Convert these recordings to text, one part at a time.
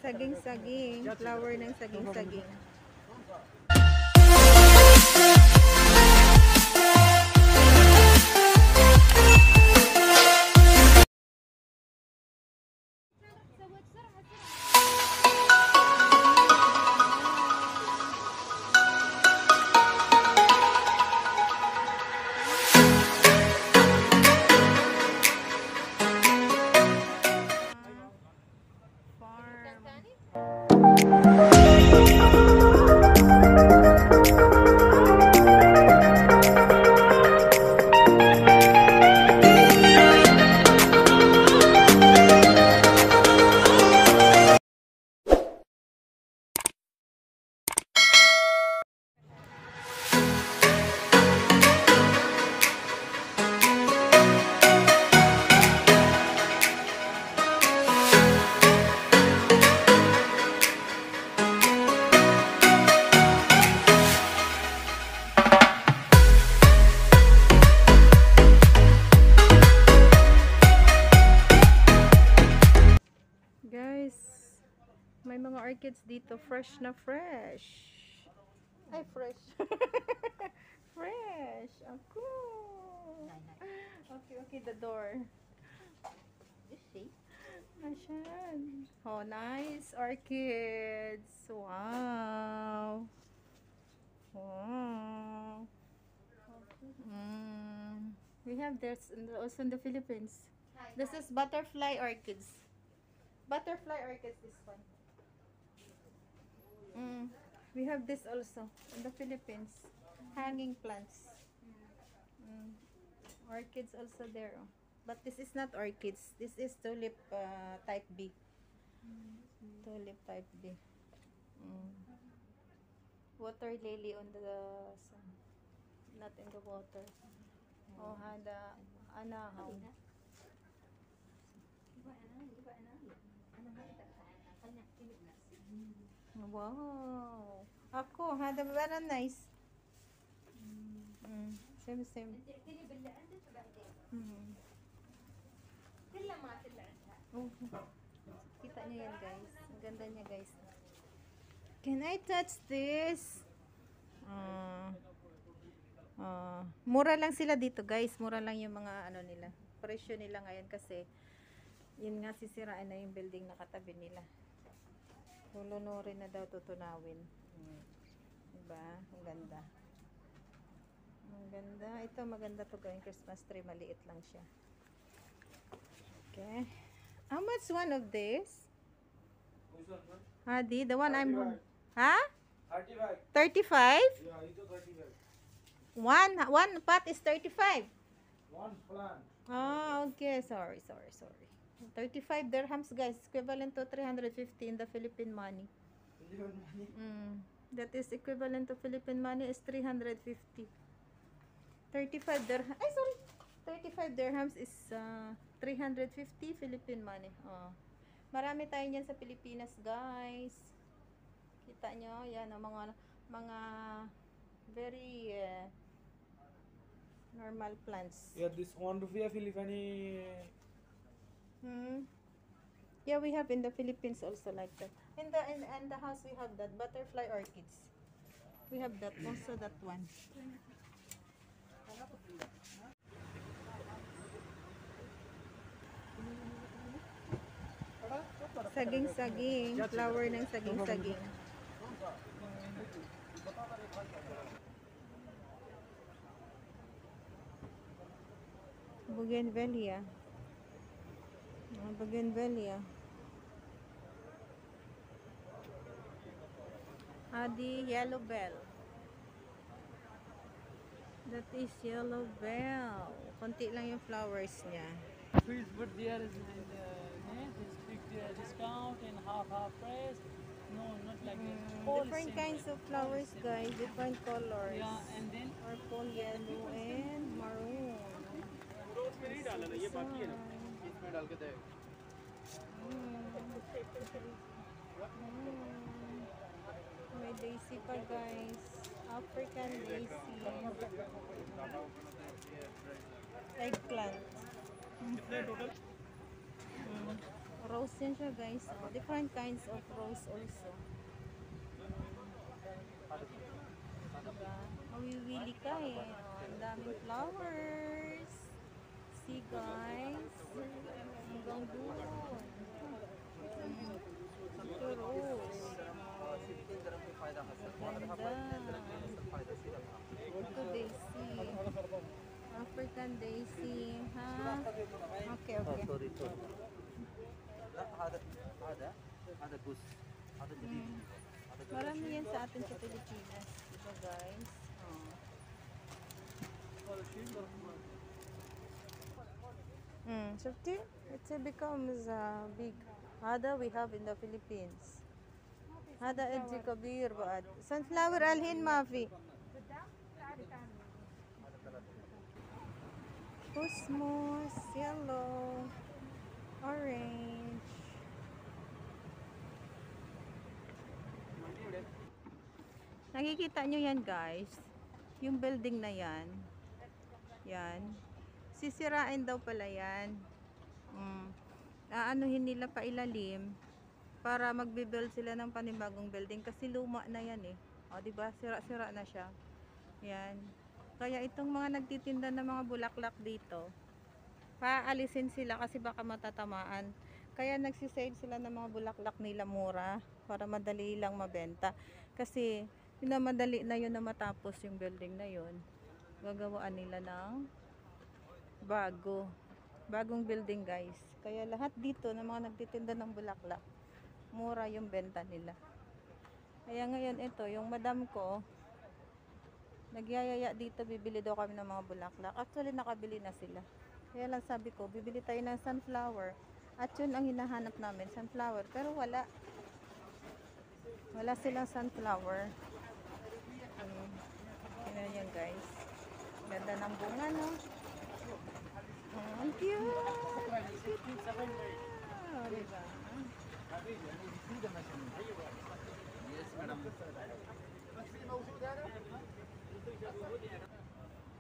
Saging-saging. Flower ng saging-saging. May mga orchids dito, fresh na fresh. Ay, fresh. Fresh. Ako. Okay, the door. Ayan. Oh, nice orchids. Wow. Wow. We have this also in the Philippines. This is butterfly orchids. Butterfly orchids, this one. We have this also in the Philippines. Hanging plants. Orchids also there. But this is not orchids. This is tulip type B. Tulip type B. Water lily on the sun. Not in the water. Oh, hada anahaw. Wow. Ako, hada very nice. Same. Kita niyo yan, guys. Ang ganda niya, guys. Can I touch this? Mura lang sila dito, guys. Mura lang yung mga ano nila. Presyo nila ngayon kasi yun nga, sisiraan na yung building na katabi nila. Lulunurin na daw, tutunawin. Diba? Ang ganda. Ang ganda. Ito, maganda to gawing Christmas tree. Maliit lang siya. Okay. How much one of this? Hadi, the one I'm... Ha? 35? Yeah, it's 35. One pot is 35. One plant. Okay. Sorry. 35 dirhams, guys. Equivalent to 350 in the Philippine money. That is equivalent to Philippine money is 350. 35 dirhams. 35 dirhams is 350 Philippine money. Marami tayo niyan sa Pilipinas, guys. Kita nyo? Yan, mga very normal plants. Yeah, this 1 rupee Philippine. Yeah, we have in the Philippines also like that. In the house we have that butterfly orchids. We have that also, that one. Saging-saging, flower ng saging-saging. Bougainvillea. Bougainvillea. Adi yellow bell. That is yellow bell. Konti lang yung flowers niya. Fields, but there is this big discount and half price. No, not like this. Different kinds of flowers, guys. Different colors. Yeah, and then Purple, yellow, and maroon. May daisy pa, guys. African daisy. Eggplant. rose yan siya guys. Oh, different kinds of rose also. Diba? Mawiwili ka eh. Oh, ang daming flowers. See guys. Hanggang doon. Ito rose. Ganda. Ito daisy. African daisy. Ha? Okay, okay. سوري سوري لا هذا بوس هذا جديد هذا جديد Marami yan sa atin sa Pilipinas. Diba guys? Oh. شفتي? It becomes big. هذا we have in the Philippines. هذا ادي كبير بعد. sunflower الحين ما في. Cosmos, yellow, orange. Nakikita nyo yan guys. Yung building na yan. Yan. Sisirain daw pala yan. Aanuhin nila pa ilalim para magbe-build sila ng panibagong building kasi luma na yan eh. O diba? Sira-sira na siya. Yan. Kaya itong mga nagtitinda ng mga bulaklak dito, paalisin sila kasi baka matatamaan. Kaya nagsisale sila ng mga bulaklak nila mura para madali lang mabenta. Kasi madali na yun na matapos yung building na yun. Gagawaan nila ng bagong building guys. Kaya lahat dito ng mga nagtitinda ng bulaklak, mura yung benta nila. Kaya ngayon ito, yung madam ko, nagyayaya dito, bibili daw kami ng mga bulaklak. Actually, nakabili na sila. Kaya lang sabi ko, bibili tayo ng sunflower. At yun ang hinahanap namin, sunflower. Pero wala. Wala silang sunflower. Yan yan guys. Ganda ng bunga, no? Ang cute! Oh, diba?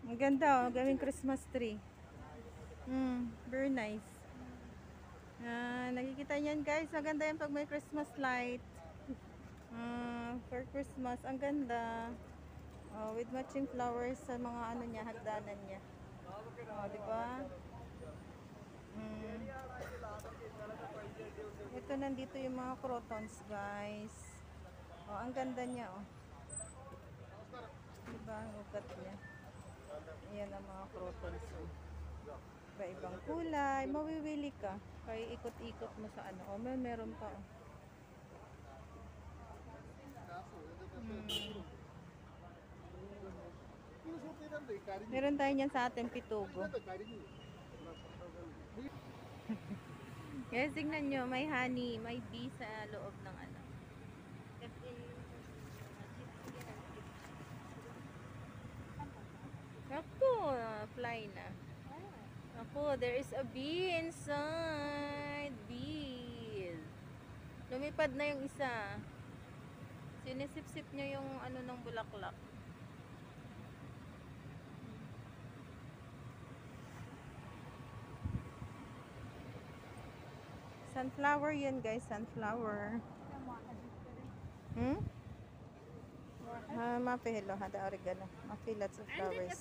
Ang ganda oh, gawing Christmas tree. Very nice. Nakikita niyan guys, maganda yan pag may Christmas light. For Christmas, ang ganda. With matching flowers sa mga ano niya, hagdanan niya. Di ba? Ito nandito yung mga crotons guys. Ang ganda niya oh. Diba ang ugat niya? Ayan ang mga crotons oh. Iba-ibang kulay, mawiwili ka. Kaya ikot-ikot mo sa ano. Meron pa oh. Meron tayo niyan sa ating pitugo. Yes, tingnan nyo, may honey, may bee sa loob ng ano. Ako, fly na. Ako, there is a bee inside. Bee. Lumipad na yung isa. Sinisip-sip niya yung ano ng bulaklak. Sunflower yan guys, sunflower. ما فيه له هذا أوريجانو ما فيه lots of flowers.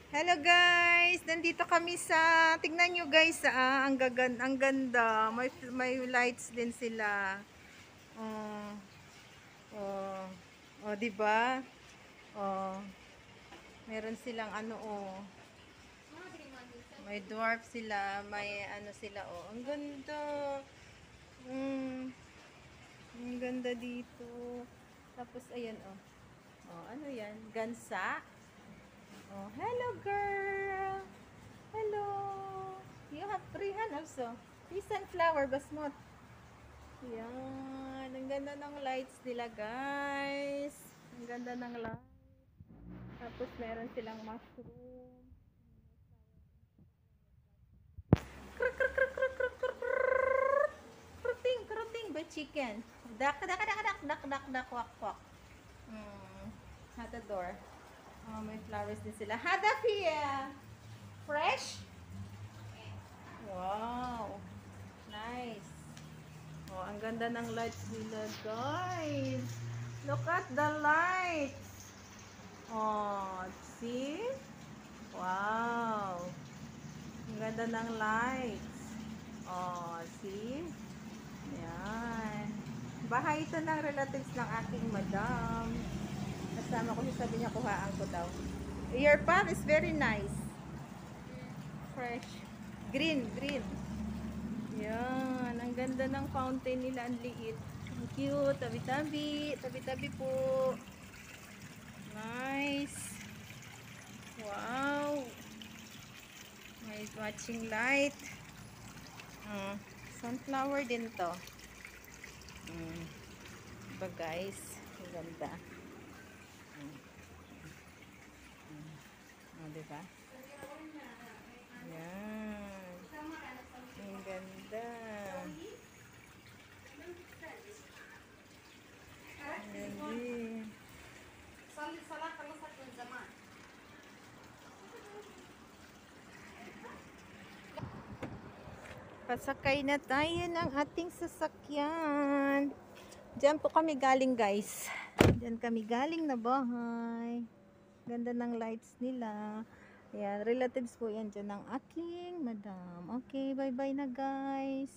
Hello guys, nandito kami sa, tingnan nyo guys, ang ganda, may lights din sila. Diba? Meron silang ano may dwarf sila, may ano sila ang ganda. Ang ganda dito. Tapos ayan ano yan? Gansa. Hello girl. Hello. You have three hand also. Three sunflower basmot. Yan. Ang ganda ng lights nila guys. Ang ganda ng lights. Tapos meron silang mushroom. Kruting by chicken. Dak, dak, dak, dak, dak, dak, dak, kwak, kwak. Hada door. Oh, may flowers din sila. Hada Fia! Fresh? Wow. Nice. Oh, ang ganda ng lights nila, guys. Look at the lights. Oh, see? Wow. Ang ganda ng lights. Oh, see? Yan. Bahay ito ng relatives ng aking madam. Kasama ko siya, sabi niya kuhaan ko daw. Your path is very nice. Fresh. Green, green. Yan. Ang ganda ng fountain nila. Ang liit. Ang cute. Tabi-tabi. Tabi-tabi po. Nice. Wow. May watching light. Sunflower din to. Diba guys? Ang ganda. Diba? Yan. Ang ganda. Pasakay na tayo ng ating sasakyan. Diyan po kami galing, guys. Diyan kami galing na bahay. Ganda ng lights nila. Ayan, relatives po yan dyan ng aking madam. Okay, bye-bye na, guys.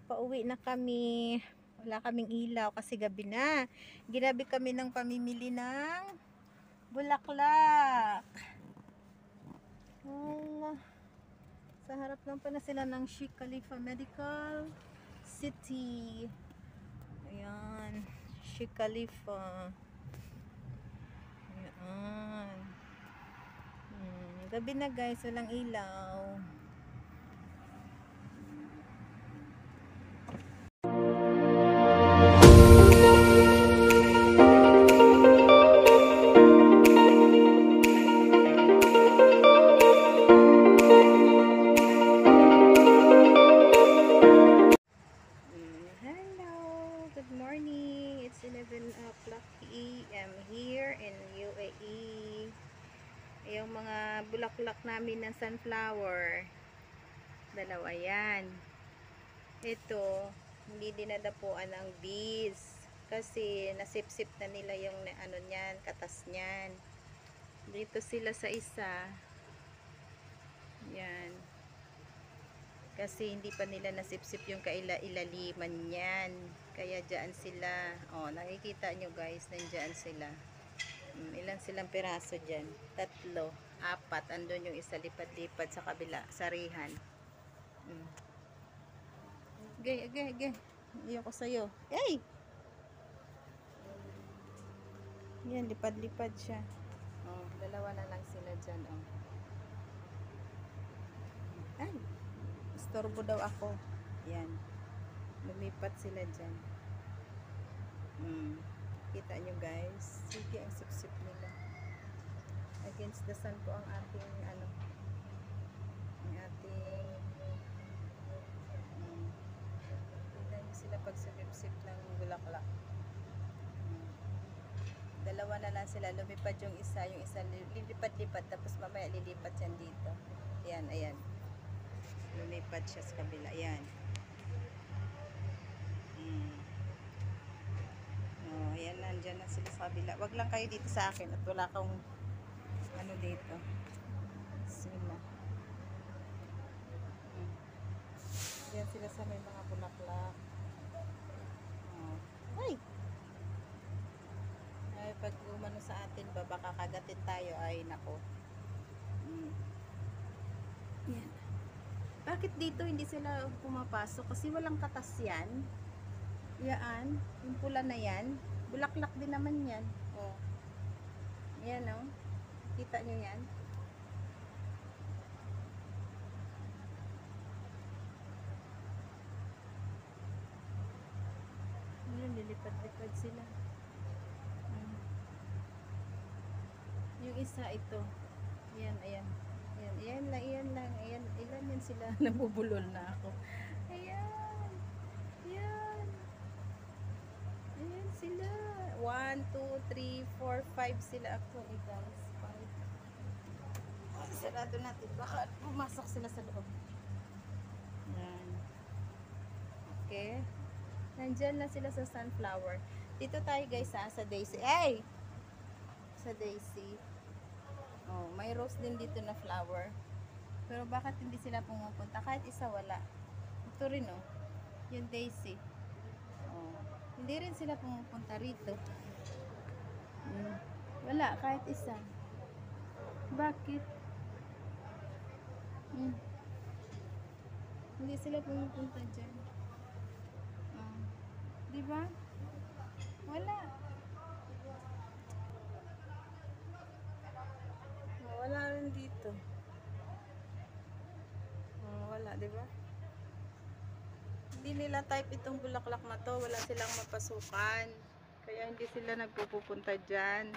Pauwi na kami. Wala kaming ilaw kasi gabi na. Ginabi kami ng pamimili ng bulaklak. Wala. Sa harap lang pa na sila ng Sheikh Khalifa Medical City. Ayan. Sheikh Khalifa. Ayan. Gabi na guys. Walang ilaw. Yung mga bulaklak namin ng sunflower, dalawa yan. Ito, hindi dinadapuan ng bees kasi nasipsip na nila yung ano niyan, katas niyan. Dito sila sa isa, yan, kasi hindi pa nila nasipsip yung kaila-ilaliman niyan, kaya dyan sila. Oh, nakikita nyo guys, nandyan sila. Ilan silang piraso dyan? 3, 4. Andun yung isa lipat-lipat sa kabila, sarihan. Gay. Iyo ko sa'yo. Hey! Yan, lipad-lipad siya. Oh, dalawa na lang sila dyan. Oh. Ay! Istorbo daw ako. Yan. Lumipat sila dyan. Kita nyo guys, sige ang sip-sip nila. Against the sun po ang ating ano, ang ating kita nyo sila pag sip-sip ng bulaklak. Dalawa na lang sila, lumipad yung isa lilipat-lipat, tapos mamaya lilipat yan dito. Ayan, ayan, lumipad siya sa kabila. Ayan. Ayan, nandyan na sila sa kabila. Wag lang kayo dito sa akin at wala kang ano dito. Sila. Ayan sila sa may mga bulaklak. Ay! Ay, pag umano sa atin ba, baka kagatin tayo. Ay, nako. Ayan. Bakit dito hindi sila pumapasok? Kasi walang katas yan. Yan. Yung pula na yan. Bulaklak din naman yan. Oh. Yan, oh. Kita nyo yan? Ayan, lilipad-lipad sila. Yung isa ito. Ayan, ayan. Ayan lang. Ayan, ilan yan sila? Nabubulol na ako. Ayan. Ayan. 1, 2, 3, 4, 5 sila actually guys. 5. Sarado natin. Baka pumasok sila sa loob. Yan. Okay. Nandyan na sila sa sunflower. Dito tayo guys sa Daisy. Ay! Sa Daisy. Oh, may rose din dito na flower. Pero bakit hindi sila pumupunta? Kahit isa wala. Ito rin oh. Yung Daisy. Oh. Hindi rin sila pumupunta rito. Wala, kahit isa. Bakit? Hindi sila pumupunta dyan. Diba? Wala. Wala rin dito. Wala, diba? Hindi nila type itong bulaklak na to. Wala silang mapasukan. Kaya hindi sila nagpupunta dyan.